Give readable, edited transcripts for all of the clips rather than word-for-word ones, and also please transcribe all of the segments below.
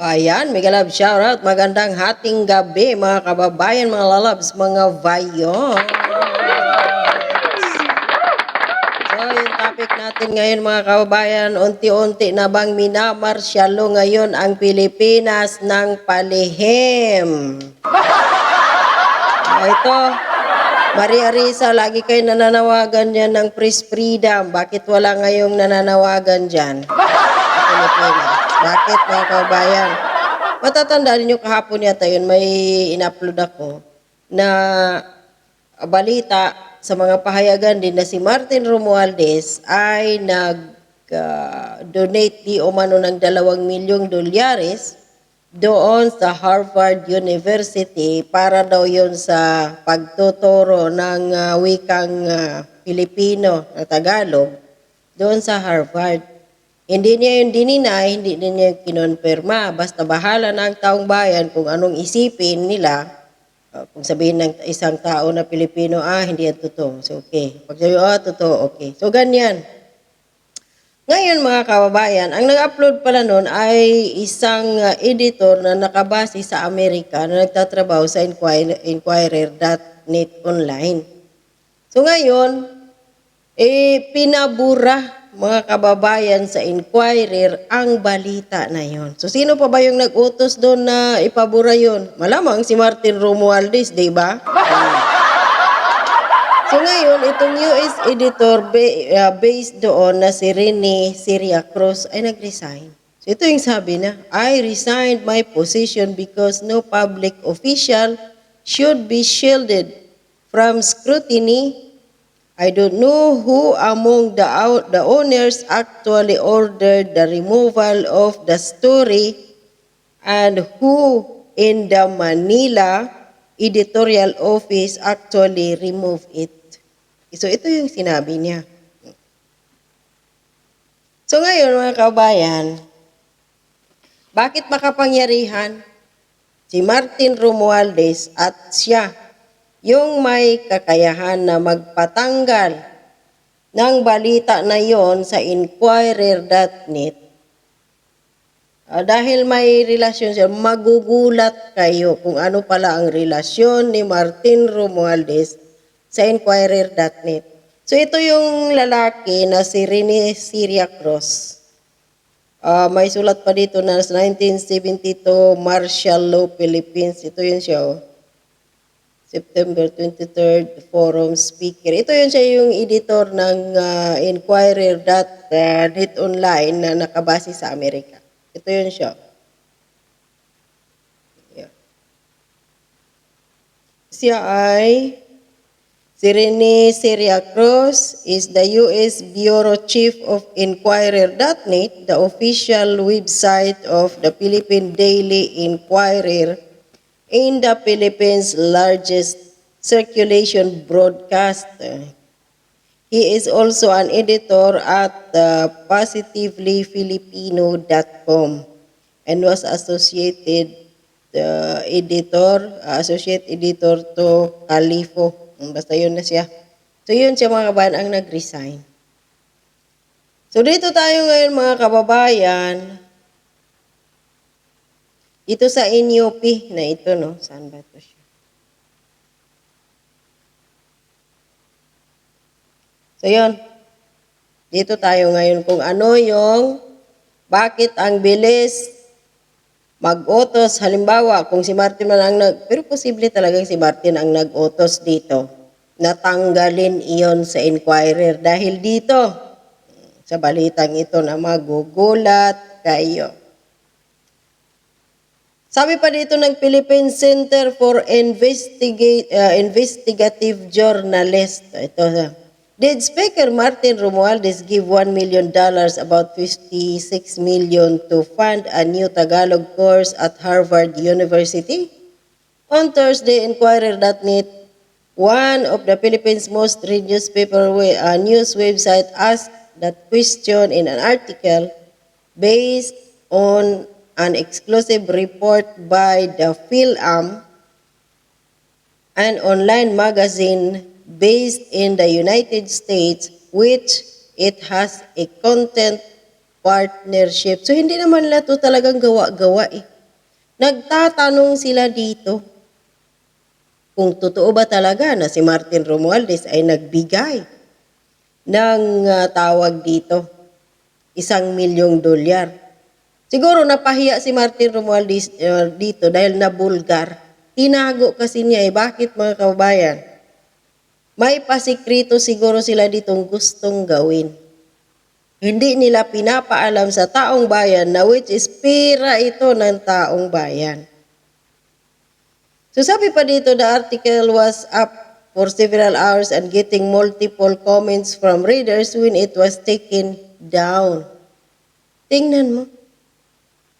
Ayan, mega love shoutout. Magandang hating gabi mga kababayan, mga lalabs, mga vayon. So, yung topic natin ngayon mga kababayan, unti-unti na bang minamarsyalo ngayon ang Pilipinas ng palihim? Ito, Maria Risa, lagi kayo nananawagan dyan ng press freedom. Bakit wala ngayong nananawagan dyan? Pilipinas. Bakit mga kababayan? Matatandaan niyo kahapon yata yun, may in-upload ako na balita sa mga pahayagan din na si Martin Romualdez ay nag-donate di umano ng $2 milyong doon sa Harvard University para daw yun sa pagtuturo ng wikang Pilipino na Tagalog doon sa Harvard. Hindi niya yung dininay, hindi din niya yung kinonfirma. Basta bahala na ang taong bayan kung anong isipin nila. Kung sabihin ng isang tao na Pilipino, hindi yan totoo. So, okay. Pag sabi, totoo, okay. So, ganyan. Ngayon, mga kababayan, ang nag-upload pala nun ay isang editor na nakabase sa Amerika na nagtatrabaho sa Inquirer.net online. So, ngayon, pinabura mga kababayan sa Inquirer ang balita na yon. So, sino pa ba yung nag-utos doon na ipabura yon? Malamang si Martin Romualdez, di ba? So, ngayon, itong US editor based doon na si Rene Siria Cruz ay nag-resign. So, ito yung sabi na, I resigned my position because no public official should be shielded from scrutiny. I don't know who among the owners actually ordered the removal of the story and who in the Manila editorial office actually removed it. So, ito yung sinabi niya. So, ngayon mga kabayan, bakit makapangyarihan si Martin Romualdez at siya yung may kakayahan na magpatanggal ng balita na yon sa Inquirer.net, dahil may relasyon siya, magugulat kayo kung ano pala ang relasyon ni Martin Romualdez sa Inquirer.net. So ito yung lalaki na si Rene Siria Cruz. May sulat pa dito na 1972 Martial Law Philippines. Ito yun siya, September 23rd, forum speaker. Ito yun siya yung editor ng Inquirer.net online na nakabase sa Amerika. Ito yun siya. Yeah. Siya ay si Rene Siria Cruz is the U.S. Bureau Chief of Inquirer.net, the official website of the Philippine Daily Inquirer, in the Philippines' largest circulation broadcast. He is also an editor at positivelyfilipino.com and was associate editor to Califo. Basta yun na siya. So yun siya mga kababayan ang nag-resign. So dito tayo ngayon mga kababayan, ito sa NUP na ito, no? Saan ba ito siya? So, yun. Dito tayo ngayon kung ano yung, bakit ang bilis mag-utos. Halimbawa, kung si Martin man ang pero posible talagang si Martin ang nag-utos dito. Natanggalin iyon sa Inquirer. Dahil dito, sa balitang ito na magugulat kayo. Sabi pa dito ng Philippine Center for Investigative Journalist, ito, did Speaker Martin Romualdez give $1 million, about 56 million, to fund a new Tagalog course at Harvard University? On Thursday, Inquirer.net, one of the Philippines' most read news website, asked that question in an article based on an exclusive report by the PhilAm, an online magazine based in the United States, which it has a content partnership. So, hindi naman nila to talagang gawa-gawa eh. Nagtatanong sila dito kung totoo ba talaga na si Martin Romualdez ay nagbigay ng tawag dito, $1,000,000. Siguro napahiya si Martin Romualdez dito dahil nabulgar. Tinago kasi niya eh. Bakit mga kababayan? May pasikreto siguro sila ditong gustong gawin. Hindi nila pinapaalam sa taong bayan na which is pera ito ng taong bayan. So sabi pa dito, the article was up for several hours and getting multiple comments from readers when it was taken down. Tingnan mo.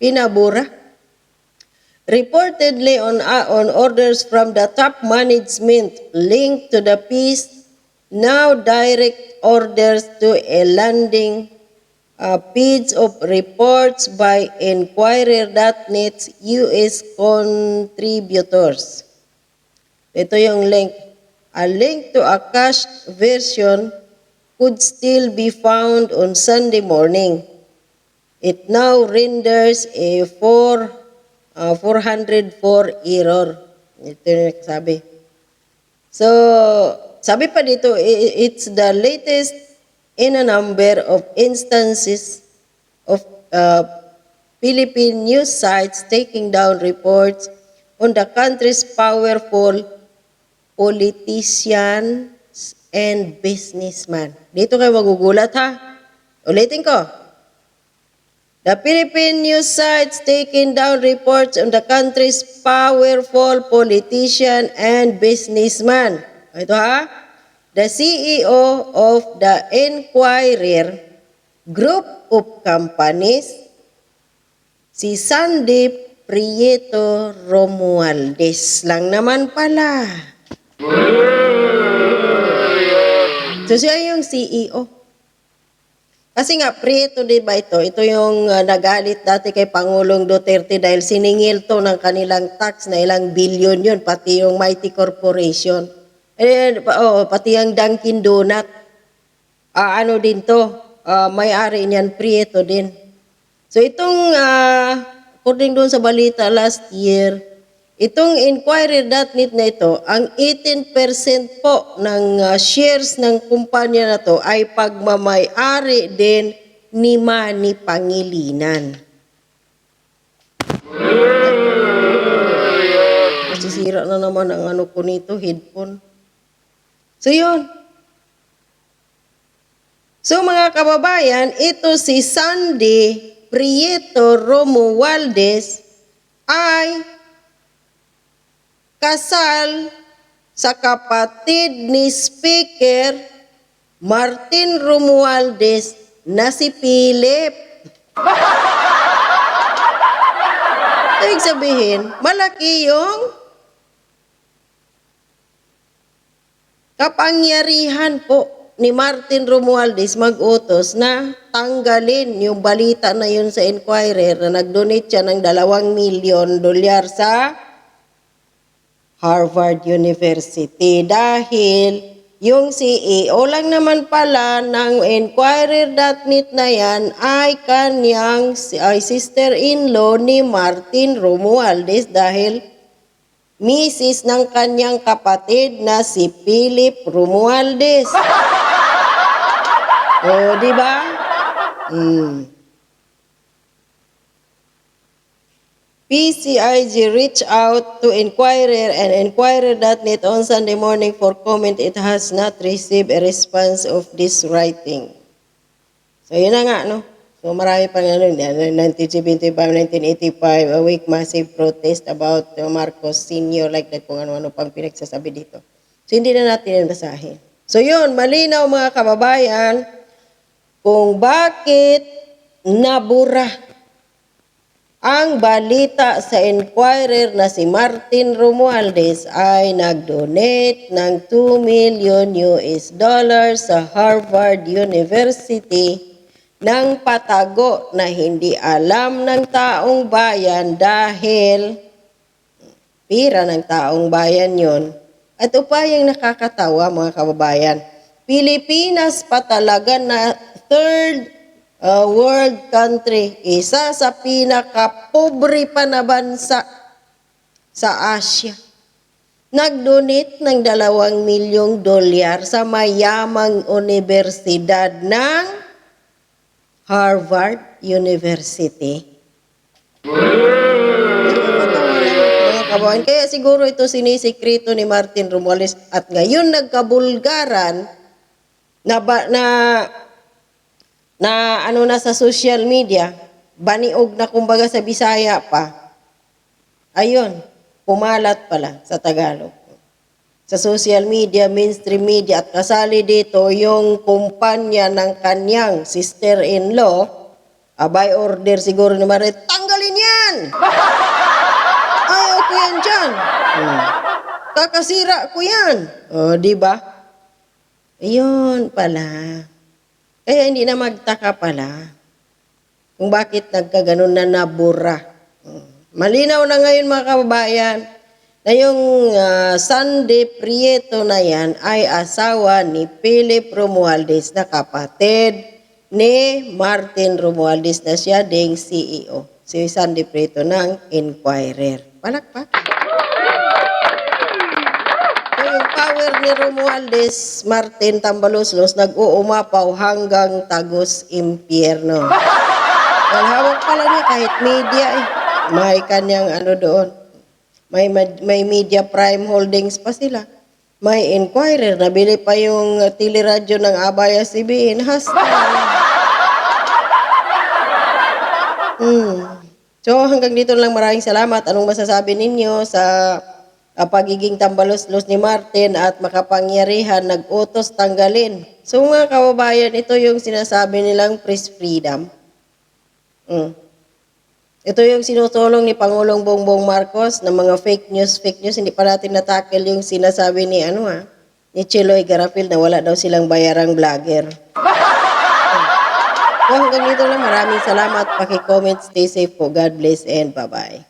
Pinabura. Reportedly on orders from the top management linked to the piece, now direct orders to a landing page of reports by Enquirer.net's US contributors. Ito yung link. A link to a cached version could still be found on Sunday morning. It now renders a 404 error. Ito yung sabi. So, sabi pa dito, it's the latest in a number of instances of Philippine news sites taking down reports on the country's powerful politicians and businessmen. Dito kayo magugulat ha. Ulitin ko. The Philippine news sites taking down reports on the country's powerful politician and businessman. Ito ha. The CEO of the Enquirer Group of Companies, si Sandy Prieto Romualdez lang naman pala. So siya yung CEO. Kasi nga, Prieto din ba ito? Ito yung nagalit dati kay Pangulong Duterte dahil siningil to ng kanilang tax na ilang bilyon yun, pati yung Mighty Corporation. Pati yung Dunkin Donut. Ano din to? May-ari niyan, Prieto din. So itong, according doon sa balita last year, itong Enquirer.net na ito, ang 18% po ng shares ng kumpanya na to ay pagmamay-ari din ni Manny Pangilinan. Masisira na naman ang ano ko nito, headphone. So yun. So mga kababayan, ito si Sandy Prieto Romualdez ay kasal sa kapatid ni Speaker Martin Romualdez na si Philip. Ibig sabihin, malaki yung kapangyarihan po ni Martin Romualdez mag-utos na tanggalin yung balita na yun sa Enquirer na nag-donate siya ng $2,000,000 sa Harvard University dahil yung CEO lang naman pala ng Enquirer.net na yan ay kanyang sister-in-law ni Martin Romualdez dahil misis ng kanyang kapatid na si Philip Romualdez. O, di ba? PCIG reached out to Enquirer and Enquirer.net on Sunday morning for comment. It has not received a response of this writing. So, yun na nga, no? So, marami pang 1975, 1985, a week massive protest about Marcos Sr. like that, kung ano-ano pang pinagsasabi dito. So, hindi na natin yung basahin. So, yun, malinaw mga kababayan, kung bakit nabura ang balita sa Enquirer na si Martin Romualdez ay nag-donate ng $2,000,000 sa Harvard University ng patago na hindi alam ng taong bayan dahil pira ng taong bayan yon. At upayang nakakatawa mga kababayan, Pilipinas pa talaga na third world country, isa sa pinakapobre pa na bansa sa Asia. Nag-donate ng $2 milyong sa mayamang universidad ng Harvard University. Mga kabayan, kaya siguro ito sinisikreto ni Martin Romualdez at ngayon nagkabulgaran na ano na sa social media, baniog na kumbaga sa Bisaya pa. Ayun, pumalat pala sa Tagalog. Sa social media, mainstream media, at kasali dito yung kumpanya ng kanyang sister-in-law, by order siguro ni Marit, tanggalin yan! Ayaw ko yan dyan. Kakasira ko yan. O, di ba? Ayun pala. Kaya hindi na magtaka pala kung bakit nagkaganon na nabura. Malinaw na ngayon mga kababayan na yung Sandy Prieto na yan ay asawa ni Philip Romualdez na kapatid ni Martin Romualdez na siya ding CEO. Si Sandy Prieto ng Inquirer. Palakpak. So yung power ni Romualdez, Martin Tambaloslos, nag-uumapaw hanggang tagos impyerno. Well, hawak pala niya kahit media eh. May kanyang ano doon. May Media Prime Holdings pa sila. May Inquirer. Nabili pa yung teleradyo ng ABS-CBN. Hasta. So hanggang dito lang, maraming salamat. Anong masasabi ninyo sa pagiging tambalos-los ni Martin at makapangyarihan, nag-utos tanggalin? So mga kababayan, ito yung sinasabi nilang press freedom. Ito yung sinutulong ni Pangulong Bongbong Marcos ng mga fake news. Hindi pa natin natakil yung sinasabi ni ni Cheloy Garapil na wala daw silang bayarang vlogger. So hanggang dito lang, maraming salamat. Paki-comment, stay safe po. God bless and bye-bye.